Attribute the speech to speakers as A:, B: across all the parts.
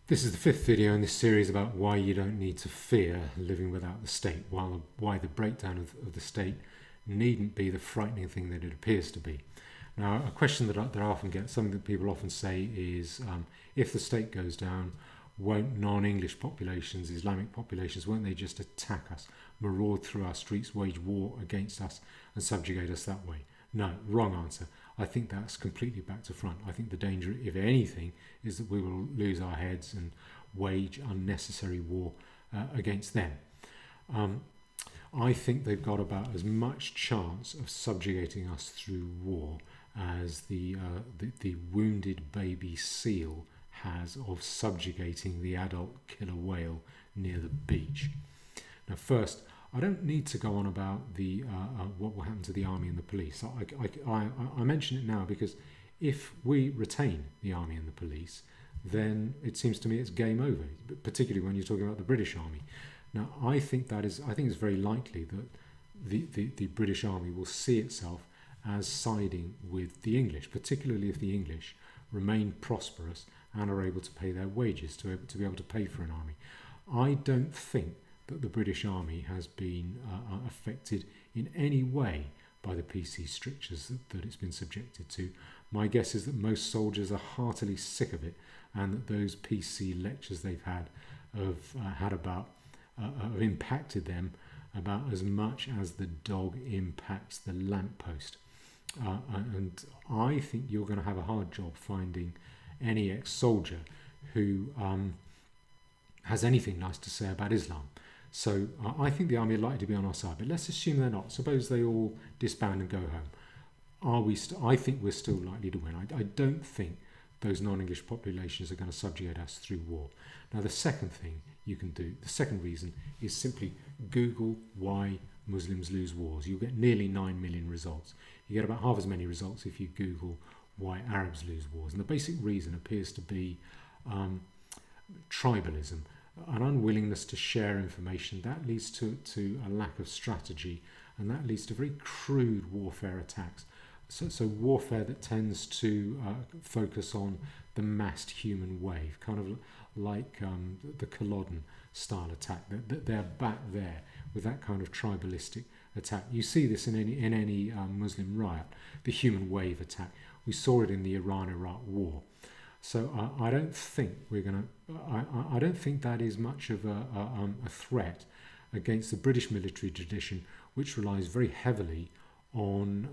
A: This is the fifth video in this series about why you don't need to fear living without the state, why the breakdown of the state needn't be the frightening thing that it appears to be. Now, a question that I often get, something that people often say is, if the state goes down, won't non-English populations, Islamic populations, won't they just attack us, maraud through our streets, wage war against us and subjugate us that way? No, wrong answer. I think that's completely back to front. I think the danger, if anything, is that we will lose our heads and wage unnecessary war against them. I think they've got about as much chance of subjugating us through war as the wounded baby seal has of subjugating the adult killer whale near the beach. Now, first, I don't need to go on about the what will happen to the army and the police. I mention it now because if we retain the army and the police, then it seems to me it's game over, particularly when you're talking about the British Army. Now, I think it's very likely that the British Army will see itself as siding with the English, particularly if the English remain prosperous and are able to pay their wages to be able to pay for an army. I don't think that the British Army has been affected in any way by the PC strictures that it's been subjected to. My guess is that most soldiers are heartily sick of it, and that those PC lectures they've had have impacted them about as much as the dog impacts the lamppost. And I think you're going to have a hard job finding any ex-soldier who has anything nice to say about Islam. So I think the army are likely to be on our side, but let's assume they're not. Suppose they all disband and go home. I think we're still likely to win. I don't think those non-English populations are going to subjugate us through war. Now, the second thing you can do, the second reason, is simply Google why Muslims lose wars. You'll get nearly 9 million results. You get about half as many results if you Google why Arabs lose wars. And the basic reason appears to be tribalism, an unwillingness to share information. That leads to a lack of strategy, and that leads to very crude warfare attacks. So warfare that tends to focus on the massed human wave, kind of like the Culloden style attack. They're back there with that kind of tribalistic attack. You see this in any Muslim riot, the human wave attack. We saw it in the Iran-Iraq war. So I don't think we're going to. I don't think that is much of a threat against the British military tradition, which relies very heavily on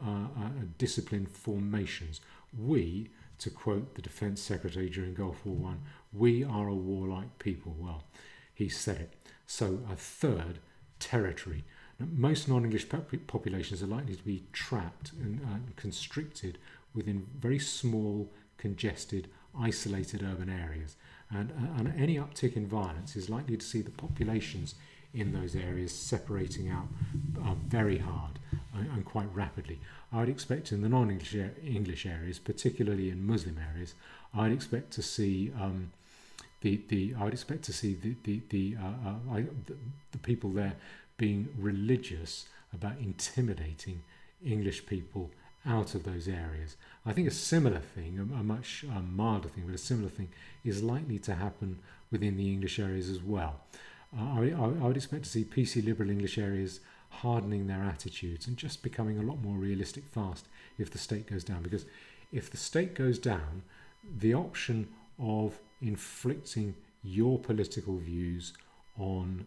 A: disciplined formations. We, to quote the Defence Secretary during Gulf War I, we are a warlike people. Well, he said it. So a third, territory. Now, most non-English populations are likely to be trapped and constricted within very small, congested, isolated urban areas, and any uptick in violence is likely to see the populations in those areas separating out very hard and quite rapidly. I would expect in the non-English areas, particularly in Muslim areas, I'd expect to see the people there being religious about intimidating English people out of those areas. I think a similar thing, a much milder thing, but a similar thing is likely to happen within the English areas as well. I would expect to see PC liberal English areas hardening their attitudes and just becoming a lot more realistic fast if the state goes down. Because if the state goes down, the option of inflicting your political views on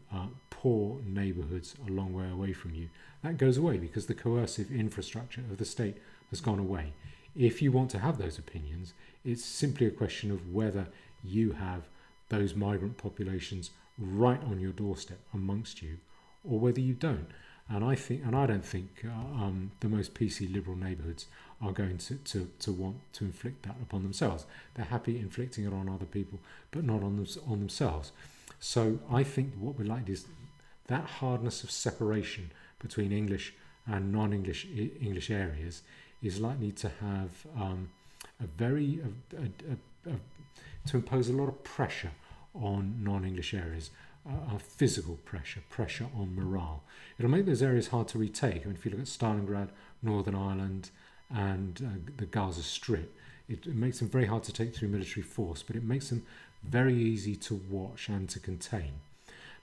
A: poor neighbourhoods a long way away from you, that goes away because the coercive infrastructure of the state has gone away. If you want to have those opinions, it's simply a question of whether you have those migrant populations right on your doorstep amongst you, or whether you don't. And I don't think the most PC liberal neighbourhoods are going to want to inflict that upon themselves. They're happy inflicting it on other people, but not on themselves. So I think what we're like is that hardness of separation between English and non-English areas is likely to have to impose a lot of pressure on non-English areas, physical pressure on morale. It'll make those areas hard to retake. I mean, if you look at Stalingrad, Northern Ireland, and the Gaza Strip, it makes them very hard to take through military force, but it makes them very easy to watch and to contain.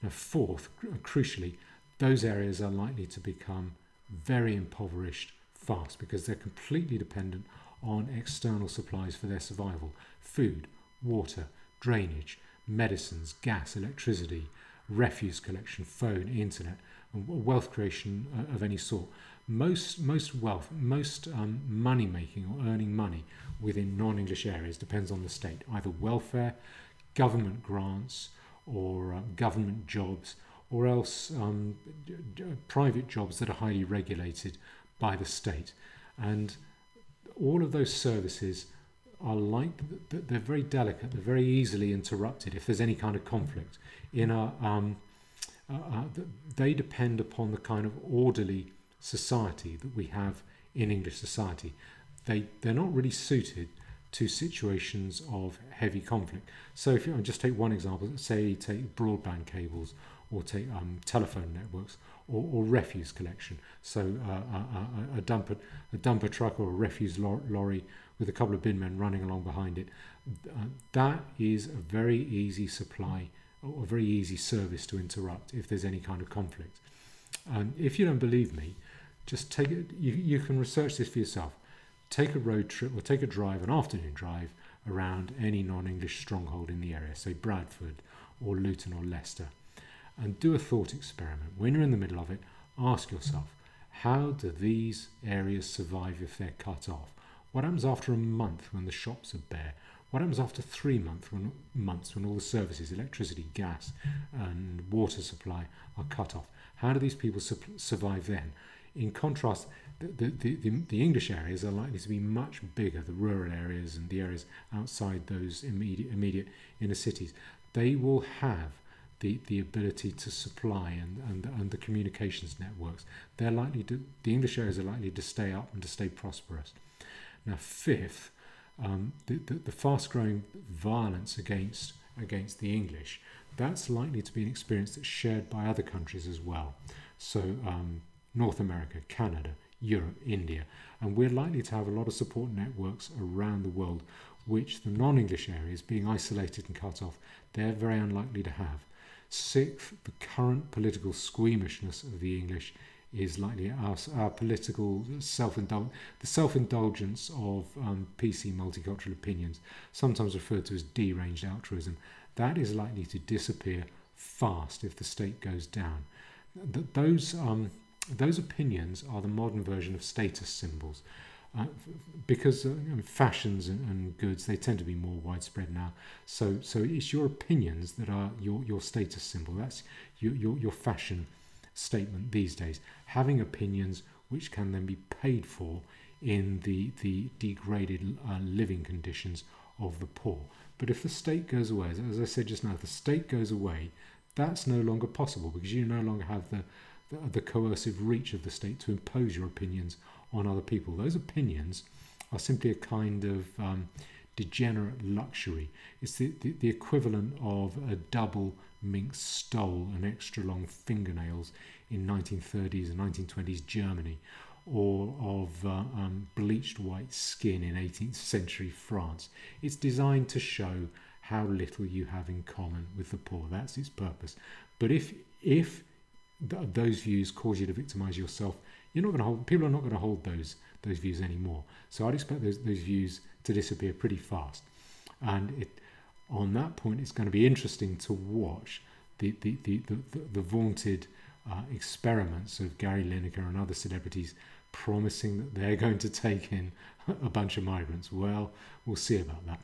A: Now, fourth, crucially, those areas are likely to become very impoverished fast because they're completely dependent on external supplies for their survival: food, water, drainage, medicines, gas, electricity, refuse collection, phone, internet, and wealth creation of any sort. Most wealth, most money making or earning money within non-English areas depends on the state, either welfare, government grants, or government jobs, or else private jobs that are highly regulated by the state. And all of those services are they're very delicate, they're very easily interrupted if there's any kind of conflict. They depend upon the kind of orderly society that we have in English society. They're not really suited to situations of heavy conflict. So if you just take one example, say take broadband cables, or take telephone networks, or refuse collection. So a dumper truck or a refuse lorry with a couple of bin men running along behind it. That is a very easy supply, or a very easy service to interrupt if there's any kind of conflict. And if you don't believe me, just take it. You can research this for yourself. Take a road trip or take a drive, an afternoon drive, around any non-English stronghold in the area, say Bradford or Luton or Leicester, and do a thought experiment. When you're in the middle of it, ask yourself, how do these areas survive if they're cut off? What happens after a month when the shops are bare? What happens after 3 months when all the services, electricity, gas and water supply are cut off? How do these people survive then? In contrast, the English areas are likely to be much bigger, the rural areas and the areas outside those immediate inner cities. They will have the ability to supply and the communications networks. The English areas are likely to stay up and to stay prosperous. Now, fifth, the fast-growing violence against the English, that's likely to be an experience that's shared by other countries as well. So North America, Canada, Europe, India, and we're likely to have a lot of support networks around the world, which the non-English areas, being isolated and cut off, they're very unlikely to have. Sixth, the current political squeamishness of the English is likely our political self-indulgence of PC multicultural opinions, sometimes referred to as deranged altruism. That is likely to disappear fast if the state goes down. Those opinions are the modern version of status symbols, because fashions and goods, they tend to be more widespread now. So it's your opinions that are your status symbol. That's your fashion statement these days. Having opinions which can then be paid for in the degraded living conditions of the poor. But if the state goes away, as I said just now, if the state goes away, that's no longer possible because you no longer have the coercive reach of the state to impose your opinions on other people. Those opinions are simply a kind of degenerate luxury. It's the equivalent of a double mink stole and extra long fingernails in 1930s and 1920s Germany, or of bleached white skin in 18th century France. It's designed to show how little you have in common with the poor. That's its purpose. But if those views cause you to victimize yourself, people are not going to hold those views anymore. So I'd expect those views to disappear pretty fast. And on that point, it's going to be interesting to watch the vaunted experiments of Gary Lineker and other celebrities promising that they're going to take in a bunch of migrants. Well, we'll see about that.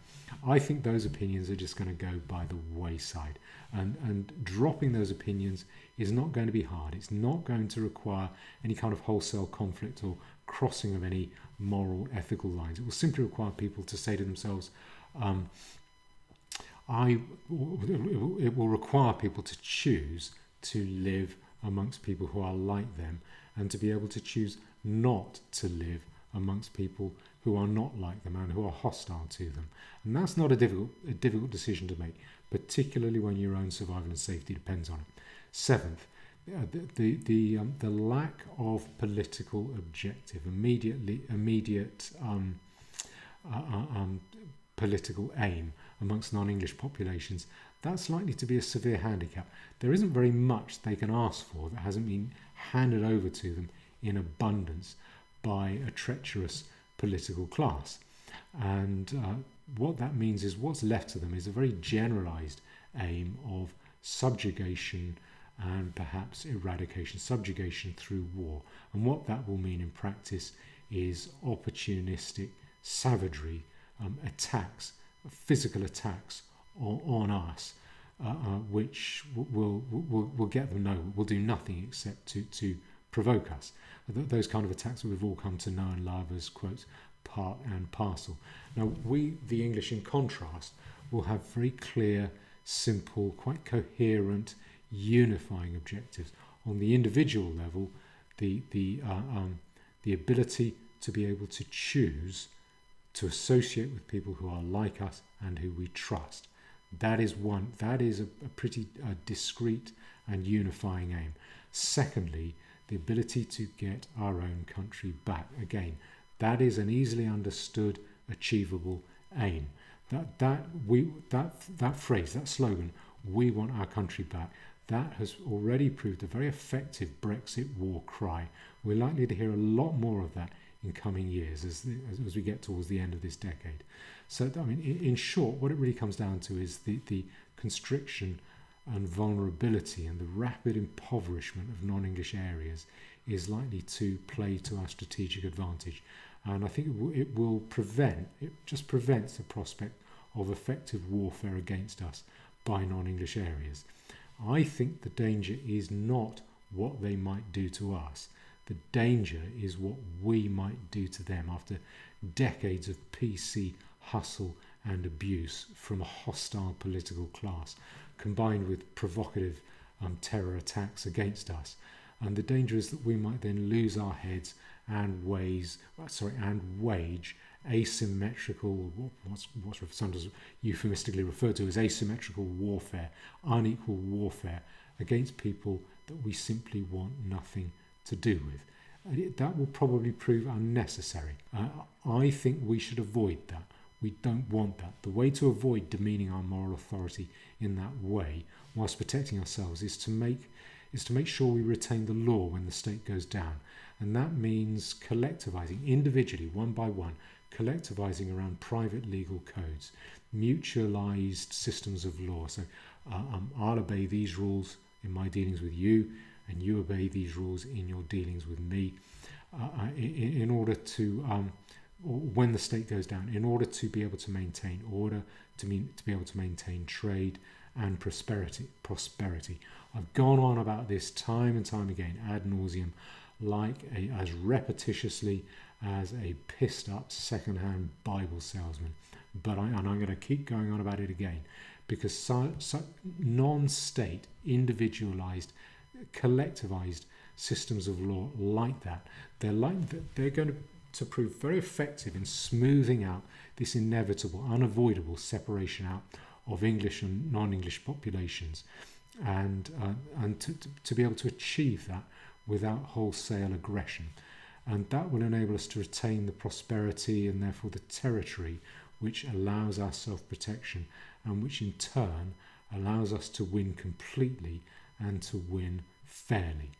A: I think those opinions are just going to go by the wayside. And dropping those opinions is not going to be hard. It's not going to require any kind of wholesale conflict or crossing of any moral, ethical lines. It will simply require people to say to themselves, it will require people to choose to live amongst people who are like them, and to be able to choose not to live amongst people who are not like them and who are hostile to them. And that's not a difficult decision to make, particularly when your own survival and safety depends on it. Seventh, the lack of political objective, immediate political aim, amongst non-English populations, that's likely to be a severe handicap. There isn't very much they can ask for that hasn't been handed over to them in abundance by a treacherous political class. And what that means is what's left to them is a very generalized aim of subjugation and perhaps eradication, subjugation through war. And what that will mean in practice is opportunistic savagery, attacks, physical attacks on us, which will get them nowhere, will do nothing except to provoke us. Those kind of attacks that we've all come to know and love as, quote, part and parcel. Now, we, the English, in contrast, will have very clear, simple, quite coherent, unifying objectives. On the individual level, the ability to be able to choose to associate with people who are like us and who we trust. That is a pretty discrete and unifying aim. Secondly, the ability to get our own country back. Again, that is an easily understood, achievable aim. That phrase, that slogan, "We want our country back," that has already proved a very effective Brexit war cry. We're likely to hear a lot more of that in coming years as we get towards the end of this decade. So, I mean, in short, what it really comes down to is the constriction and vulnerability and the rapid impoverishment of non-English areas is likely to play to our strategic advantage. And I think it just prevents the prospect of effective warfare against us by non-English areas. I think the danger is not what they might do to us. The danger is what we might do to them after decades of PC hustle and abuse from a hostile political class, combined with provocative terror attacks against us. And the danger is that we might then lose our heads and wage asymmetrical, what's sometimes euphemistically referred to as asymmetrical warfare, unequal warfare against people that we simply want nothing to do with. That will probably prove unnecessary. I think we should avoid that. We don't want that. The way to avoid demeaning our moral authority in that way, whilst protecting ourselves, is to make sure we retain the law when the state goes down. And that means collectivizing, individually, one by one, collectivizing around private legal codes, mutualized systems of law. So I'll obey these rules in my dealings with you, and you obey these rules in your dealings with me, in order to, when the state goes down, in order to be able to maintain order, to be able to maintain trade and prosperity. I've gone on about this time and time again, ad nauseum, as repetitiously as a pissed up second-hand Bible salesman. I'm going to keep going on about it again, because non-state, individualized, collectivized systems of law like that, they're going to prove very effective in smoothing out this inevitable, unavoidable separation out of English and non-English populations, and to be able to achieve that without wholesale aggression. And that will enable us to retain the prosperity and therefore the territory which allows our self-protection, and which in turn allows us to win completely and to win fairly.